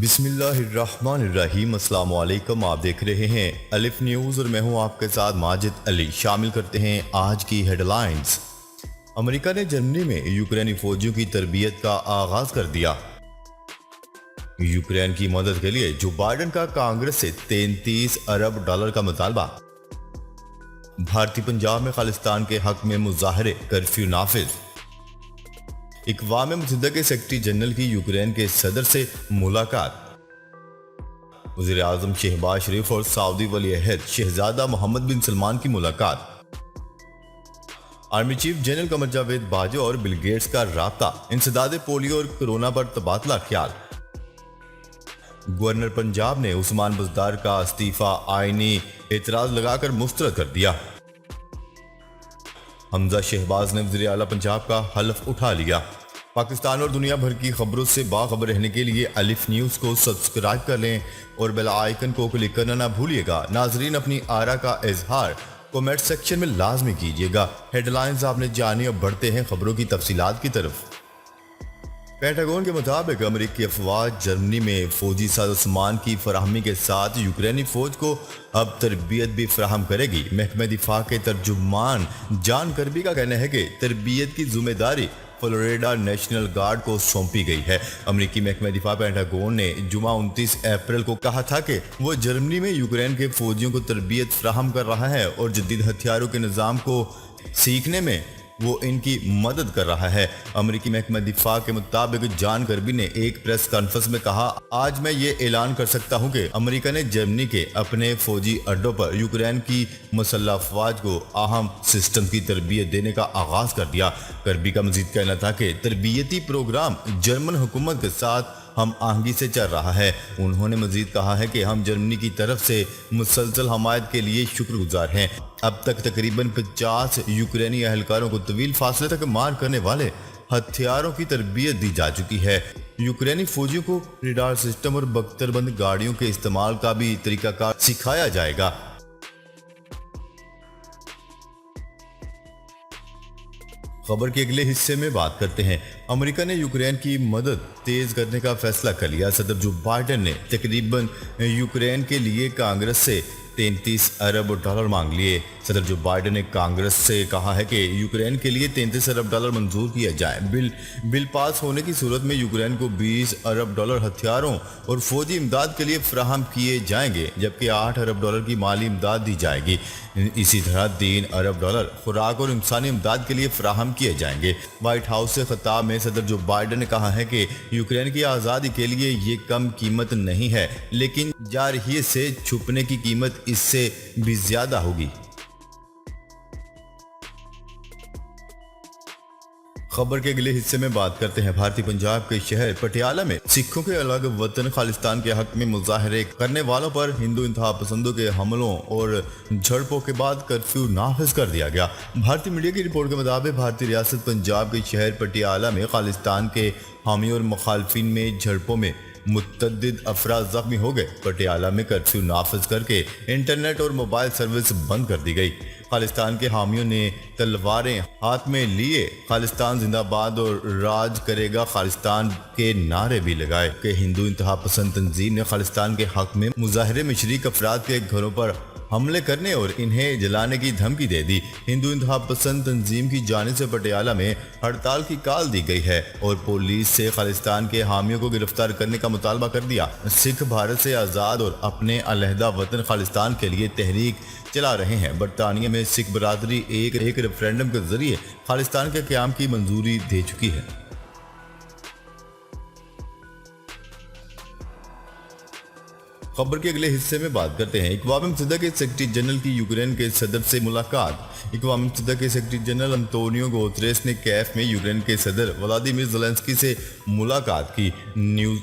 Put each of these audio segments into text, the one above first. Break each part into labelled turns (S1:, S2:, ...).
S1: بسم اللہ الرحمن الرحیم۔ السلام علیکم، آپ دیکھ رہے ہیں الف نیوز اور میں ہوں آپ کے ساتھ ماجد علی۔ شامل کرتے ہیں آج کی ہیڈ لائنز۔ امریکہ نے جرمنی میں یوکرینی فوجیوں کی تربیت کا آغاز کر دیا۔ یوکرین کی مدد کے لیے جو بائیڈن کا کانگریس سے 33 ارب ڈالر کا مطالبہ۔ بھارتی پنجاب میں خالصتان کے حق میں مظاہرے، کرفیو نافذ۔ اقوام متحدہ کے سیکرٹری جنرل کی یوکرین کے صدر سے ملاقات۔ وزیر اعظم شہباز شریف اور سعودی ولی عہد شہزادہ محمد بن سلمان کی ملاقات۔ Army chief general Qamar Javed Bajwa اور بل گیٹس کا رابطہ، انسداد پولیو اور کورونا پر تبادلہ خیال۔ گورنر پنجاب نے عثمان بزدار کا استعفیٰ آئینی اعتراض لگا کر مسترد کر دیا۔ حمزہ شہباز نے وزیر اعلیٰ پنجاب کا حلف اٹھا لیا۔ پاکستان اور دنیا بھر کی خبروں سے باخبر رہنے کے لیے الف نیوز کو سبسکرائب کر لیں اور بیل آئیکن کو کلک کرنا نہ بھولیے گا۔ ناظرین، اپنی آراء کا اظہار کومنٹ سیکشن میں لازمی کیجیے گا۔ ہیڈ لائنز آپ نے جانی، اب بڑھتے ہیں خبروں کی تفصیلات کی طرف۔ پینٹاگون کے مطابق امریکی افواج جرمنی میں فوجی سازوسامان کی فراہمی کے ساتھ یوکرینی فوج کو اب تربیت بھی فراہم کرے گی۔ محکمہ دفاع کے ترجمان جان کربی کا کہنا ہے کہ تربیت کی ذمہ داری فلوریڈا نیشنل گارڈ کو سونپی گئی ہے۔ امریکی محکمہ دفاع پینٹاگون نے جمعہ 29 اپریل کو کہا تھا کہ وہ جرمنی میں یوکرین کے فوجیوں کو تربیت فراہم کر رہا ہے اور جدید ہتھیاروں کے نظام کو سیکھنے میں وہ ان کی مدد کر رہا ہے۔ امریکی محکمہ دفاع کے مطابق جان کربی نے ایک پریس کانفرنس میں کہا، آج میں یہ اعلان کر سکتا ہوں کہ امریکہ نے جرمنی کے اپنے فوجی اڈوں پر یوکرین کی مسلح افواج کو اہم سسٹم کی تربیت دینے کا آغاز کر دیا۔ کربی کا مزید کہنا تھا کہ تربیتی پروگرام جرمن حکومت کے ساتھ ہم آہنگی سے چل رہا ہے۔ انہوں نے مزید کہا ہے کہ ہم جرمنی کی طرف سے مسلسل حمایت کے لیے شکر گزار ہیں۔ اب تک تقریباً 50 یوکرینی اہلکاروں کو طویل فاصلے تک مار کرنے والے ہتھیاروں کی تربیت دی جا چکی ہے۔ یوکرینی فوجیوں کو ریڈار سسٹم اور بختر بند گاڑیوں کے استعمال کا بھی طریقہ کار سکھایا جائے گا۔ خبر کے اگلے حصے میں بات کرتے ہیں۔ امریکہ نے یوکرین کی مدد تیز کرنے کا فیصلہ کر لیا۔ صدر جو بائیڈن نے تقریباً یوکرین کے لیے کانگریس سے 33 ارب ڈالر مانگ لیے۔ صدر جو بائیڈن نے کانگریس سے کہا ہے کہ یوکرین کے لیے 33 ارب ڈالر منظور کیا جائے۔ بل پاس ہونے کی صورت میں یوکرین کو 20 ارب ڈالر ہتھیاروں اور فوجی امداد کے لیے فراہم کیے جائیں گے، جبکہ 8 ارب ڈالر کی مالی امداد دی جائے گی۔ اسی طرح 3 ارب ڈالر خوراک اور انسانی امداد کے لیے فراہم کیے جائیں گے۔ وائٹ ہاؤس سے خطاب میں صدر جو بائیڈن نے کہا ہے کہ یوکرین کی آزادی کے لیے یہ کم قیمت نہیں ہے، لیکن جارحیت سے چھپنے کی قیمت اس سے بھی زیادہ ہوگی۔ خبر کے اگلے حصے میں بات کرتے ہیں۔ بھارتی پنجاب کے شہر پٹیالہ میں سکھوں کے الگ وطن خالصتان کے حق میں مظاہرے کرنے والوں پر ہندو انتہا پسندوں کے حملوں اور جھڑپوں کے بعد کرفیو نافذ کر دیا گیا۔ بھارتی میڈیا کی رپورٹ کے مطابق بھارتی ریاست پنجاب کے شہر پٹیالہ میں خالصتان کے حامیوں اور مخالفین میں جھڑپوں میں متعدد افراد زخمی ہو گئے۔ پٹیالہ میں کرفیو نافذ کر کے انٹرنیٹ اور موبائل سروس بند کر دی گئی۔ خالصتان کے حامیوں نے تلواریں ہاتھ میں لیے خالصتان زندہ باد اور راج کرے گا خالصتان کے نعرے بھی لگائے کہ ہندو انتہا پسند تنظیم نے خالصتان کے حق میں مظاہرے میں شریک افراد کے گھروں پر حملے کرنے اور انہیں جلانے کی دھمکی دے دی۔ ہندو انتہا پسند تنظیم کی جانب سے پٹیالہ میں ہڑتال کی کال دی گئی ہے اور پولیس سے خالصتان کے حامیوں کو گرفتار کرنے کا مطالبہ کر دیا۔ سکھ بھارت سے آزاد اور اپنے علیحدہ وطن خالصتان کے لیے تحریک چلا رہے ہیں۔ برطانیہ میں سکھ برادری ایک ریفرینڈم کے ذریعے خالصتان کے قیام کی منظوری دے چکی ہے۔ خبر کے اگلے حصے میں بات کرتے ہیں۔ اقوام متحدہ کے سیکرٹری جنرل کی یوکرین کے صدر سے ملاقات۔ اقوام متحدہ کے سیکرٹری جنرل انطونیو گوتریس نے کیف میں یوکرین کے صدر ولادیمیر زیلنسکی سے ملاقات کی۔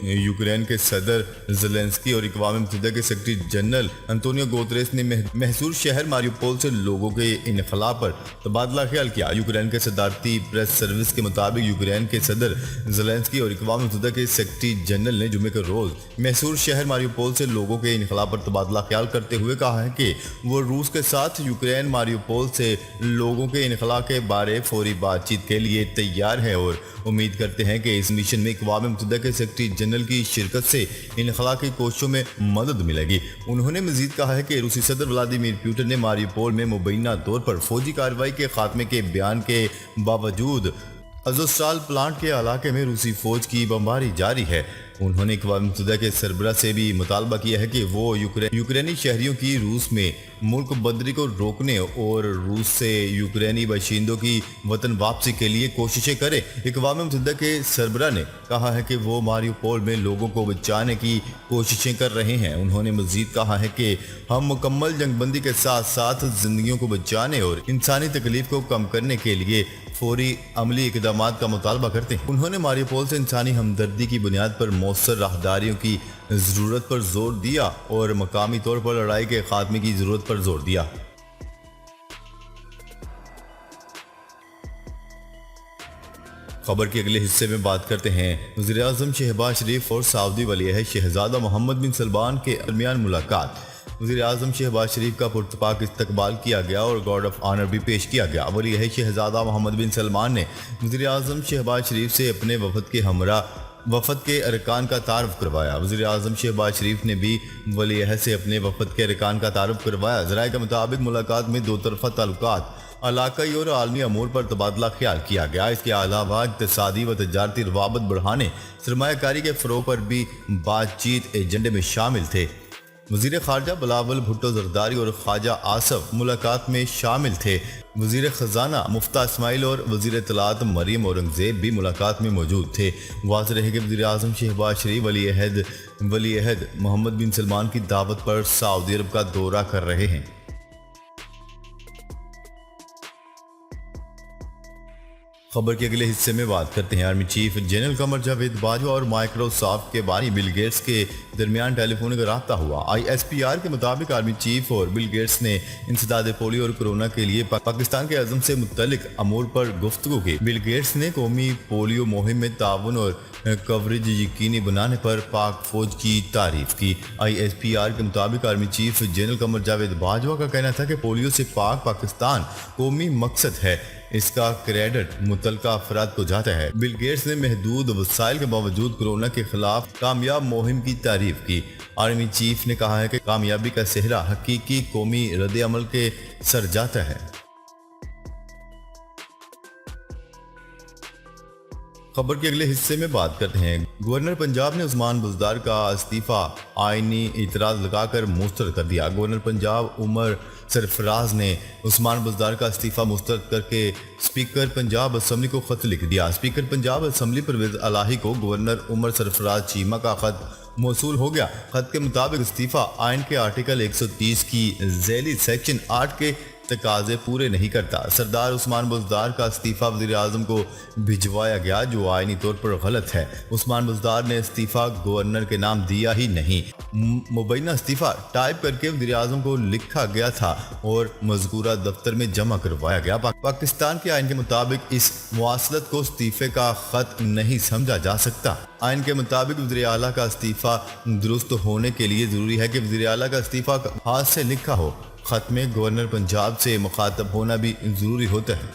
S1: یوکرین کے صدر زیلنسکی اور اقوام متحدہ کے سیکرٹری جنرل انطونیو گوتریس نے محصور شہر ماریوپول سے لوگوں کے انخلاء پر تبادلہ خیال کیا۔ یوکرین کے صدارتی پریس سروس کے مطابق یوکرین کے صدر زیلنسکی اور اقوام متحدہ کے سیکرٹری جنرل نے جمعے کے روز محصور شہر ماریوپول سے لوگوں کے انخلاء پر تبادلہ خیال کرتے ہوئے کہا ہے کہ وہ روس کے ساتھ یوکرین ماریوپول سے سے लोगों के इनखला के बारे फौरी बातचीत के लिए तैयार है और उम्मीद करते हैं कि इस मिशन में अक़वाम मुत्तहिदा के सेक्रेटरी जनरल की शिरकत से इनखला की कोशिशों में मदद मिलेगी। उन्होंने मजीद कहा है कि रूसी सदर व्लादिमीर पुतिन ने मारियोपोल में मुबैना तौर पर फौजी कार्रवाई के खात्मे के बयान के बावजूद अज़ोस्टाल प्लांट के इलाके में रूसी फौज की बमबारी जारी है। उन्होंने अक़वाम मुत्तहिदा के सरबराह से भी मुतालबा किया है कि वो यूक्रेनी शहरियों की रूस में मुल्क बदरी को रोकने और रूस से यूक्रेनी बाशिंदों की वतन वापसी के लिए कोशिशें करें। अक़वाम मुत्तहिदा के सरबराह ने कहा है कि वो मारियोपोल में लोगों को बचाने की कोशिशें कर रहे हैं। उन्होंने मजीद कहा है कि हम मुकम्मल जंगबंदी के साथ साथ जिंदगियों को बचाने और इंसानी तकलीफ को कम करने के लिए फौरी अमली इक़दामात का मुतालबा करते हैं। उन्होंने मारियोपोल से इंसानी हमदर्दी की बुनियाद पर मौसर राहदारियों की ज़रूरत पर जोर दिया और मकामी तौर पर लड़ाई के खात्मे की ज़रूरत पर जोर दिया। खबर के अगले हिस्से में बात करते हैं वज़ीर-ए-आज़म शहबाज शरीफ और सऊदी वली-ए-अहद शहज़ादा मोहम्मद बिन सलमान के दरमियान मुलाकात। वज़ीर-ए-आज़म शहबाज शरीफ का पुरतपाक इस्तकबाल किया गया और गार्ड ऑफ ऑनर भी पेश किया गया। वली-ए-अहद शहज़ादा मोहम्मद बिन सलमान ने वज़ीर-ए-आज़म शहबाज शरीफ से अपने वफद के हमरा वफद के अरकान का तारुफ करवाया। वज़ीर-ए-आज़म शहबाज शरीफ ने भी वली-ए-अहद से अपने वफद के अरकान का तारुफ करवाया। ज़राए के मुताबिक मुलाकात में दो तरफ़ा ताल्लुकात, इलाकाई और आलमी अमूर पर तबादला ख्याल किया गया। इसके अलावा इक़्तिसादी व तजारती रवाबत बढ़ाने, सरमायाकारी के फ़रोग़ पर भी बातचीत एजेंडे में शामिल थे। वज़ीर ख़ारजा बिलावल भुट्टो ज़रदारी और ख्वाजा आसफ मुलाकात में शामिल थे। वज़ीर ख़जाना मुफ्ता इस्माइल और वज़ीर इत्तलात मरीम औरंगज़ेब भी मुलाकात में मौजूद थे। वाज़ेह रहे कि वज़ीर-ए-आज़म शहबाज शरीफ वली-ए-अहद मोहम्मद बिन सलमान की दावत पर सऊदी अरब का दौरा कर रहे हैं। खबर के अगले हिस्से में बात करते हैं army chief general Qamar Javed Bajwa और माइक्रोसॉफ्ट के बानी बिल गेट्स के दरमियान टेलीफोनिक रब्ता हुआ। ISPR के मुताबिक आर्मी चीफ और बिल गेट्स ने इंसदाद पोलियो और कोरोना के लिए पाकिस्तान के अज़म से मुतल्लिक अमूर पर गुफ्तगू की। बिल गेट्स ने कौमी पोलियो मुहिम में ताउन और कवरेज यकीनी बनाने पर पाक फौज की तारीफ की। ISPR के मुताबिक army chief general Qamar Javed Bajwa का कहना था कि पोलियो से पाकिस्तान कौमी मकसद है, इसका क्रेडिट मुतलका अफराद को जाता है। बिल गेट्स ने महदूद वसाइल के बावजूद कोरोना के खिलाफ कामयाब मुहिम की तारीफ की। आर्मी चीफ ने कहा है कि कामयाबी का सेहरा हकीकी कौमी रद्द अमल के सर जाता है। खबर के अगले हिस्से में बात करते हैं गवर्नर पंजाब ने उस्मान बुज़दार का इस्तीफा आईनी इतराज़ लगाकर मुस्तरद कर दिया। गवर्नर पंजाब उमर सरफराज ने उस्मान बुज़दार का इस्तीफा मुस्तरद करके स्पीकर पंजाब असम्बली को खत लिख दिया। स्पीकर पंजाब असम्बली परवेज़ अलाही को गवर्नर उमर सरफराज चीमा का खत मौसूल हो गया। खत के मुताबिक इस्तीफा आइन के आर्टिकल 130 की ज़ैली सेक्शन 8 के तकाजे पूरे नहीं करता। सरदार उस्मान बुज़दार का इस्तीफा वज़ीर-ए-आज़म को भिजवाया गया जो आईनी तौर पर गलत है। उस्मान बुज़दार ने इस्तीफा गवर्नर के नाम दिया ही नहीं। मुबैना इस्तीफा टाइप करके वज़ीर-ए-आज़म को लिखा गया था और मज़कूरा दफ्तर में जमा करवाया गया। पाकिस्तान के आइन के मुताबिक इस मुआसलत को इस्तीफे का खत नहीं समझा जा सकता। आइन के मुताबिक वज़ीर आला का इस्तीफा दुरुस्त होने के लिए ज़रूरी है कि वज़ीर आला का इस्तीफा हाथ से लिखा हो। खत में गवर्नर पंजाब से मुखातब होना भी जरूरी होता है।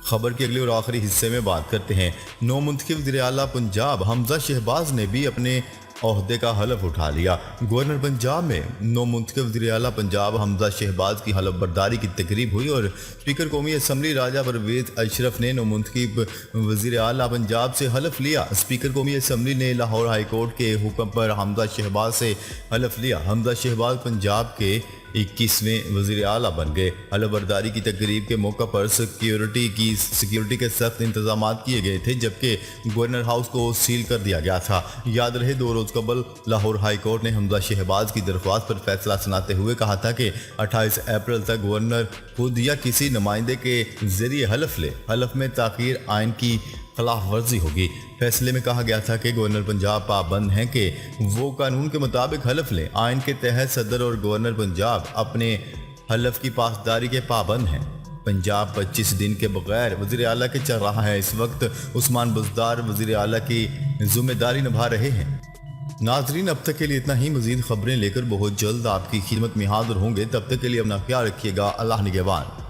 S1: खबर के अगले और आखिरी हिस्से में बात करते हैं नौ मुंतखब वज़ीर आला पंजाब हमजा शहबाज ने भी अपने ओहदे का हलफ उठा लिया। गवर्नर पंजाब में नौ मुंतखब वज़ीर आला पंजाब हमजा शहबाज की हलफ बर्दारी की तकरीब हुई और स्पीकर कौमी असम्बली राजा परवेज़ अशरफ ने नौ मुंतखब वज़ीर आला पंजाब से हलफ लिया। स्पीकर कौमी असम्बली ने लाहौर हाई कोर्ट के हुक्म पर हमजा शहबाज से हलफ लिया। हमजा शहबाज पंजाब के 21वें वज़ीर आला बन गए। हलफ बर्दारी की तकरीब के मौका पर सिक्योरिटी के सख्त इंतजाम किए गए थे जबकि गवर्नर हाउस को सील कर दिया गया था। याद रहे 2 रोज़ कबल लाहौर हाई कोर्ट ने हमजा शहबाज की दरख्वास्त पर फैसला सुनाते हुए कहा था कि 28 अप्रैल तक गवर्नर खुद या किसी नुमाइंदे के जरिए हलफ ले। हलफ में ताख़ीर आइन की खिलाफ वर्जी होगी। फैसले में कहा गया था कि गवर्नर पंजाब पाबंद हैं कि वो कानून के मुताबिक हलफ लें। आइन के तहत सदर और गवर्नर पंजाब अपने हलफ की पासदारी के पाबंद हैं। पंजाब 25 दिन के बगैर वज़ीर आला के चल रहा है। इस वक्त उस्मान बुज़दार वज़ीर आला की जिम्मेदारी निभा रहे हैं। नाजरीन, अब तक के लिए इतना ही। मजीद खबरें लेकर बहुत जल्द आपकी खिदमत में हाजिर होंगे। तब तक के लिए अपना ख्याल रखिएगा। अल्लाह निगहबान।